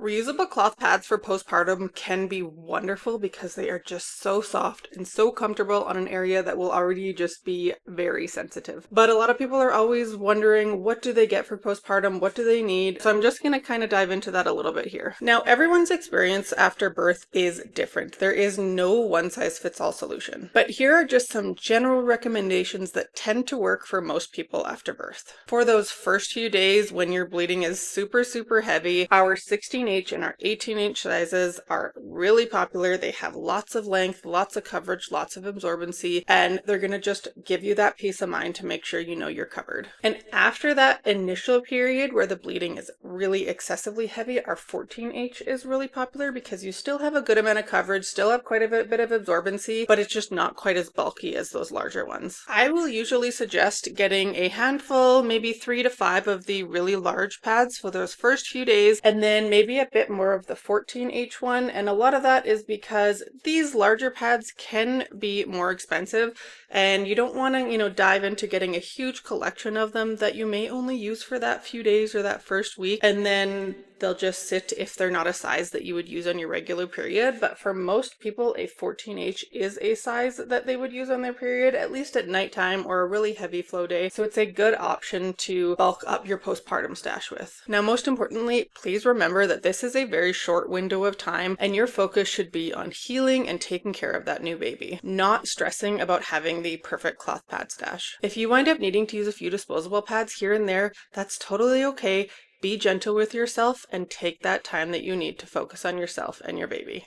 Reusable cloth pads for postpartum can be wonderful because they are just so soft and so comfortable on an area that will already just be very sensitive. But a lot of people are always wondering, what do they get for postpartum? What do they need? So I'm just going to kind of dive into that a little bit here. Now, everyone's experience after birth is different. There is no one size fits all solution. But here are just some general recommendations that tend to work for most people after birth. For those first few days when your bleeding is super heavy, our 16H and our 18H sizes are really popular. They have lots of length, lots of coverage, lots of absorbency, and they're going to just give you that peace of mind to make sure you know you're covered. And after that initial period where the bleeding is really excessively heavy, our 14H is really popular because you still have a good amount of coverage, still have quite a bit of absorbency, but it's just not quite as bulky as those larger ones. I will usually suggest getting a handful, maybe 3 to 5 of the really large pads for those first few days, and then maybe a bit more of the 14H one. And a lot of that is because these larger pads can be more expensive, and you don't want to, dive into getting a huge collection of them that you may only use for that few days or that first week, and then they'll just sit if they're not a size that you would use on your regular period. But for most people, a 14H is a size that they would use on their period, at least at nighttime or a really heavy flow day. So it's a good option to bulk up your postpartum stash with. Now, most importantly, please remember that this is a very short window of time and your focus should be on healing and taking care of that new baby, not stressing about having the perfect cloth pad stash. If you wind up needing to use a few disposable pads here and there, that's totally okay. Be gentle with yourself and take that time that you need to focus on yourself and your baby.